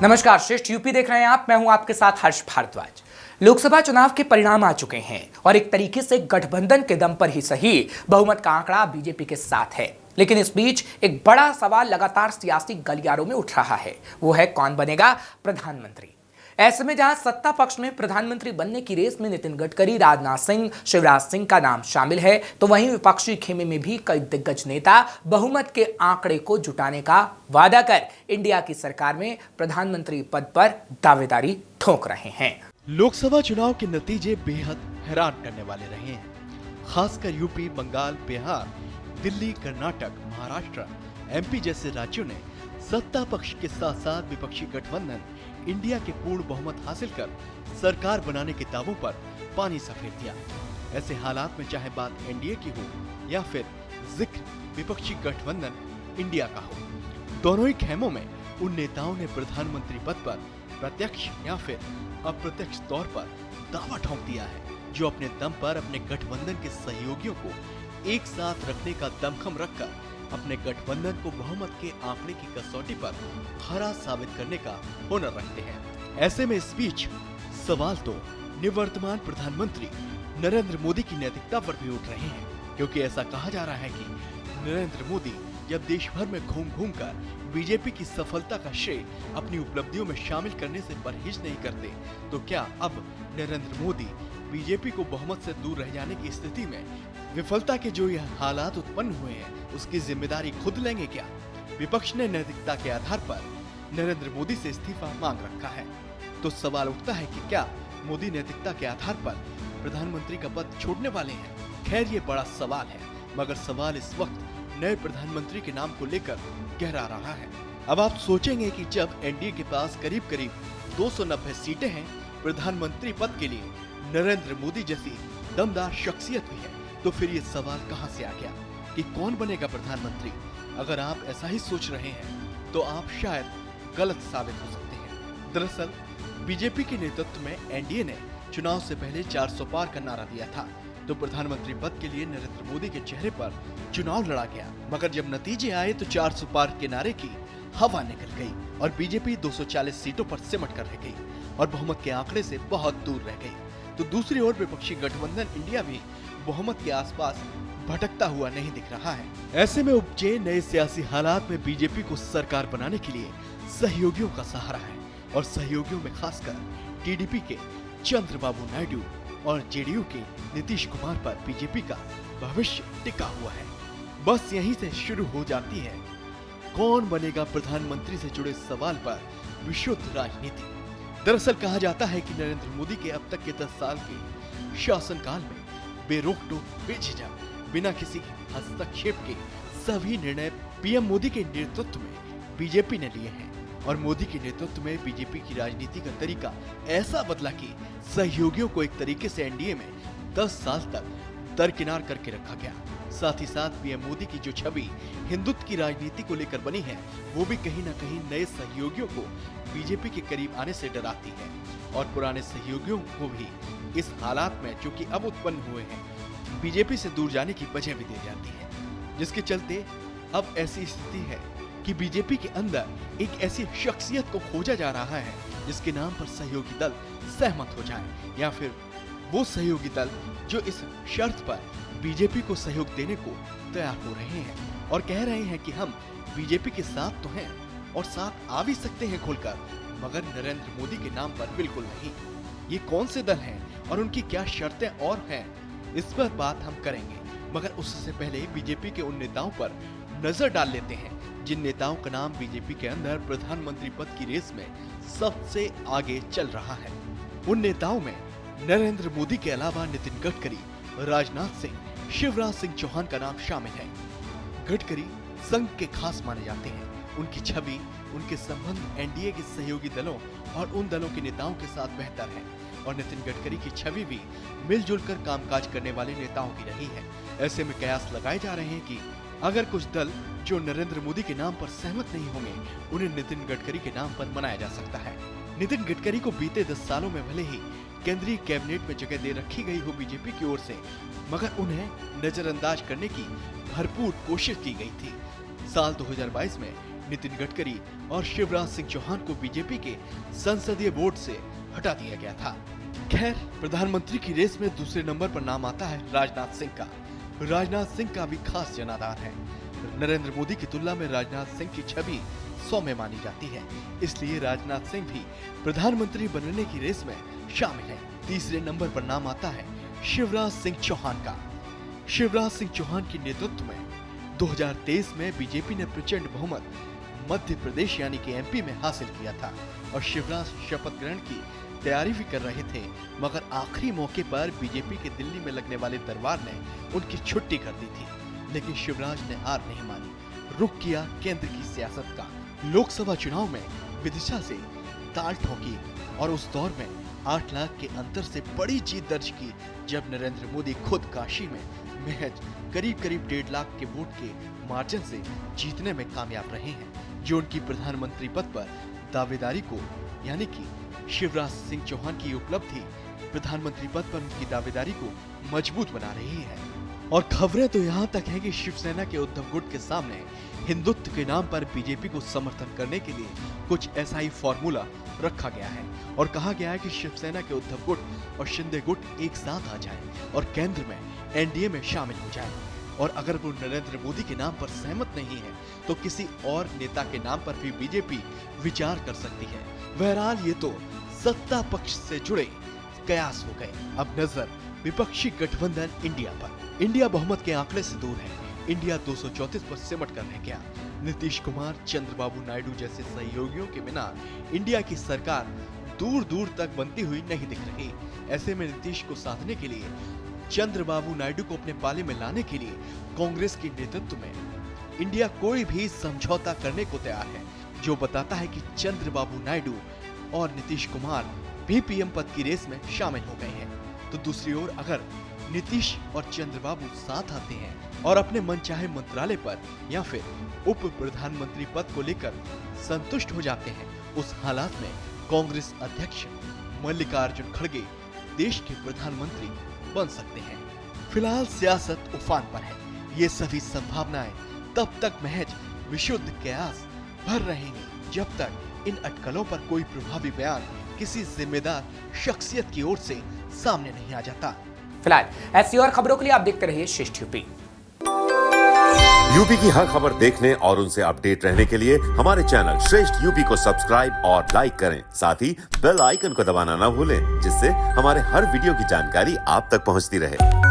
नमस्कार, श्रेष्ठ यूपी देख रहे हैं आप। मैं हूं आपके साथ हर्ष भारद्वाज। लोकसभा चुनाव के परिणाम आ चुके हैं और एक तरीके से गठबंधन के दम पर ही सही बहुमत का आंकड़ा बीजेपी के साथ है। लेकिन इस बीच एक बड़ा सवाल लगातार सियासी गलियारों में उठ रहा है, वो है कौन बनेगा प्रधानमंत्री। ऐसे में जहां सत्ता पक्ष में प्रधानमंत्री बनने की रेस में नितिन गडकरी, राजनाथ सिंह, शिवराज सिंह का नाम शामिल है, तो वहीं विपक्षी खेमे में भी कई दिग्गज नेता बहुमत के आंकड़े को जुटाने का वादा कर इंडिया की सरकार में प्रधानमंत्री पद पर दावेदारी ठोक रहे हैं। लोकसभा चुनाव के नतीजे बेहद हैरान करने वाले रहे हैं। खासकर यूपी, बंगाल, बिहार, दिल्ली, कर्नाटक, महाराष्ट्र, एमपी जैसे राज्यों ने सत्ता पक्ष के साथ साथ विपक्षी गठबंधन इंडिया के पूर्ण बहुमत हासिल कर सरकार बनाने के दावों पर पानी सा फेर दिया। ऐसे हालात में चाहे बात एनडीए की हो या फिर जिक्र विपक्षी गठबंधन इंडिया का हो, दोनों ही खेमों में उन नेताओं ने प्रधानमंत्री पद पर प्रत्यक्ष या फिर अप्रत्यक्ष तौर पर दावा ठोक दिया है, जो अपने दम पर अपने गठबंधन के सहयोगियों को एक साथ रखने का दमखम रखकर अपने गठबंधन को बहुमत के आंकड़े की कसौटी पर खरा साबित करने का हुनर रखते हैं। ऐसे में इस बीच सवाल तो निवर्तमान प्रधानमंत्री नरेंद्र मोदी की नैतिकता पर भी उठ रहे हैं, क्योंकि ऐसा कहा जा रहा है कि नरेंद्र मोदी जब देश भर में घूम घूम कर बीजेपी की सफलता का श्रेय अपनी उपलब्धियों में शामिल करने से परहेज नहीं करते, तो क्या अब नरेंद्र मोदी बीजेपी को बहुमत से दूर रह जाने की स्थिति में विफलता के जो यह हालात उत्पन्न हुए हैं उसकी जिम्मेदारी खुद लेंगे क्या? विपक्ष ने नैतिकता के आधार पर नरेंद्र मोदी से इस्तीफा मांग रखा है, तो सवाल उठता है कि क्या मोदी नैतिकता के आधार पर प्रधानमंत्री का पद छोड़ने वाले हैं? खैर, ये बड़ा सवाल है, मगर सवाल इस वक्त नए प्रधानमंत्री के नाम को लेकर गहरा रहा है। अब आप सोचेंगे कि जब एनडीए के पास करीब करीब 290 सीटें हैं, प्रधानमंत्री पद के लिए नरेंद्र मोदी जैसी दमदार शख्सियत भी है, तो फिर ये सवाल कहां से आ गया कि कौन बनेगा प्रधानमंत्री? अगर आप ऐसा ही सोच रहे हैं तो आप शायद गलत साबित हो सकते हैं। दरअसल बीजेपी के नेतृत्व में एनडीए ने चुनाव से पहले 400 पार का नारा दिया था, तो प्रधानमंत्री पद के लिए नरेंद्र मोदी के चेहरे पर चुनाव लड़ा गया। मगर जब नतीजे आए तो 400 पार के नारे की हवा निकल गई और बीजेपी 240 सीटों पर सिमट कर रह गई और बहुमत के आंकड़े से बहुत दूर रह गई। तो दूसरी ओर विपक्षी गठबंधन इंडिया भी बहुमत के आसपास भटकता हुआ नहीं दिख रहा है। ऐसे में उपजे नए सियासी हालात में बीजेपी को सरकार बनाने के लिए सहयोगियों का सहारा है, और सहयोगियों में खासकर टीडीपी के चंद्रबाबू नायडू और जेडीयू के नीतीश कुमार पर बीजेपी का भविष्य टिका हुआ है। बस यहीं से शुरू हो जाती है कौन बनेगा प्रधानमंत्री से जुड़े सवाल पर विशुद्ध राजनीति। दरअसल कहा जाता है कि नरेंद्र मोदी के अब तक के 10 साल के शासनकाल में बेरोक-टोक, बेझिझक, बिना किसी हस्तक्षेप के सभी निर्णय पीएम मोदी के नेतृत्व में बीजेपी ने लिए हैं, और मोदी के नेतृत्व में बीजेपी की राजनीति का तरीका ऐसा बदला कि सहयोगियों को एक तरीके से एनडीए में 10 साल तक दरकिनार करके रखा गया। साथ ही साथ पीएम मोदी की जो छवि हिंदुत्व की राजनीति को लेकर बनी है, वो भी कहीं न कहीं नए सहयोगियों को बीजेपी के करीब आने से डराती है, और पुराने सहयोगियों को भी इस हालात में जो कि अब उत्पन्न हुए हैं बीजेपी से दूर जाने की वजह भी दी जाती है, जिसके चलते अब ऐसी स्थिति है कि बीजेपी के अंदर एक ऐसी शख्सियत को खोजा जा रहा है जिसके नाम पर सहयोगी दल सहमत हो जाए, या फिर वो सहयोगी दल जो इस शर्त पर बीजेपी को सहयोग देने को तैयार हो रहे हैं और कह रहे हैं कि हम बीजेपी के साथ तो हैं और साथ आ भी सकते हैं खुलकर, मगर नरेंद्र मोदी के नाम पर बिल्कुल नहीं। ये कौन से दल हैं और उनकी क्या शर्तें और हैं, इस पर बात हम करेंगे, मगर उससे पहले बीजेपी के उन नेताओं पर नजर डाल लेते हैं जिन नेताओं का नाम बीजेपी के अंदर प्रधानमंत्री पद की रेस में सबसे आगे चल रहा है। उन नेताओं में नरेंद्र मोदी के अलावा नितिन गडकरी, राजनाथ सिंह, शिवराज सिंह चौहान का नाम शामिल है। गडकरी संघ के खास माने जाते हैं। उनकी छवि, उनके संबंध एनडीए के सहयोगी दलों और उन दलों के नेताओं के साथ बेहतर है, और नितिन गडकरी की छवि भी मिलजुल कर कामकाज करने वाले नेताओं की रही है। ऐसे में कयास लगाए जा रहे हैं कि अगर कुछ दल जो नरेंद्र मोदी के नाम पर सहमत नहीं होंगे, उन्हें नितिन गडकरी के नाम पर मनाया जा सकता है। नितिन गडकरी को बीते 10 सालों में भले ही केंद्रीय कैबिनेट में जगह दे रखी गई हो बीजेपी की ओर से, मगर उन्हें नजरअंदाज करने की भरपूर कोशिश की गई थी। साल 2022 में नितिन गडकरी और शिवराज सिंह चौहान को बीजेपी के संसदीय बोर्ड से हटा दिया गया था। खैर, प्रधानमंत्री की रेस में दूसरे नंबर पर नाम आता है राजनाथ सिंह का। राजनाथ सिंह का भी खास जनाधार है। नरेंद्र मोदी की तुलना में राजनाथ सिंह की छवि सौम्य मानी जाती है, इसलिए राजनाथ सिंह भी प्रधानमंत्री बनने की रेस में शामिल है। तीसरे नंबर पर नाम आता है शिवराज सिंह चौहान का। शिवराज सिंह चौहान के नेतृत्व में 2023 में बीजेपी ने प्रचंड बहुमत मध्य प्रदेश यानी कि एमपी में हासिल किया था और शिवराज शपथ ग्रहण की तैयारी भी कर रहे थे, मगर आखिरी मौके पर बीजेपी के दिल्ली में लगने वाले दरबार ने उनकी छुट्टी कर दी थी। लेकिन शिवराज ने हार नहीं मानी, रुख किया केंद्र की सियासत का। लोकसभा चुनाव में विदिशा से ताल ठोकी और उस दौर में 8 लाख के अंतर से बड़ी जीत दर्ज की, जब नरेंद्र मोदी खुद काशी में महज करीब 1.5 लाख के वोट के मार्जिन से जीतने में कामयाब रहे हैं, जो उनकी प्रधानमंत्री पद पर दावेदारी को यानी कि शिवराज सिंह चौहान की उपलब्धि प्रधानमंत्री पद पर उनकी दावेदारी को मजबूत बना रही है। और खबरें तो यहाँ तक हैं कि शिवसेना के उद्धव गुट के सामने हिंदुत्व के नाम पर बीजेपी को समर्थन करने के लिए कुछ ऐसा ही फॉर्मूला रखा गया है और कहा गया है कि शिवसेना के उद्धव गुट और शिंदे गुट एक साथ आ जाएं और केंद्र में एनडीए में शामिल हो जाएं। और अगर वो नरेंद्र मोदी के नाम पर सहमत नहीं है तो किसी और नेता के नाम पर भी बीजेपी विचार कर सकती है। बहरहाल ये तो सत्ता पक्ष से जुड़े कयास हो गए। अब नजर विपक्षी गठबंधन इंडिया पर। इंडिया बहुमत के आंकड़े से दूर है। इंडिया 234 पर सिमट कर रह गया। नीतीश कुमार, चंद्रबाबू नायडू जैसे सहयोगियों के बिना इंडिया की सरकार दूर दूर तक बनती हुई नहीं दिख रही। ऐसे में नीतीश को साधने के लिए, चंद्रबाबू नायडू को अपने पाले में लाने के लिए कांग्रेस के नेतृत्व में इंडिया कोई भी समझौता करने को तैयार है, जो बताता है कि चंद्रबाबू नायडू और नीतीश कुमार भी पीएम पद की रेस में शामिल हो गए हैं। तो दूसरी ओर अगर नीतीश और चंद्रबाबू साथ आते हैं और अपने मनचाहे मंत्रालय पर या फिर उप प्रधानमंत्री पद को लेकर संतुष्ट हो जाते हैं, उस हालात में कांग्रेस अध्यक्ष मल्लिकार्जुन खड़गे देश के प्रधानमंत्री बन सकते हैं। फिलहाल सियासत उफान पर है। ये सभी संभावनाएं तब तक महज विशुद्ध कयास भर रहेंगी जब तक इन अटकलों पर कोई प्रभावी बयान किसी जिम्मेदार शख्सियत की ओर से सामने नहीं आ जाता। फिलहाल ऐसी और खबरों के लिए आप देखते रहिए श्रेष्ठ यूपी। यूपी की हर खबर देखने और उनसे अपडेट रहने के लिए हमारे चैनल श्रेष्ठ यूपी को सब्सक्राइब और लाइक करें। साथ ही बेल आइकन को दबाना ना भूलें, जिससे हमारे हर वीडियो की जानकारी आप तक पहुंचती रहे।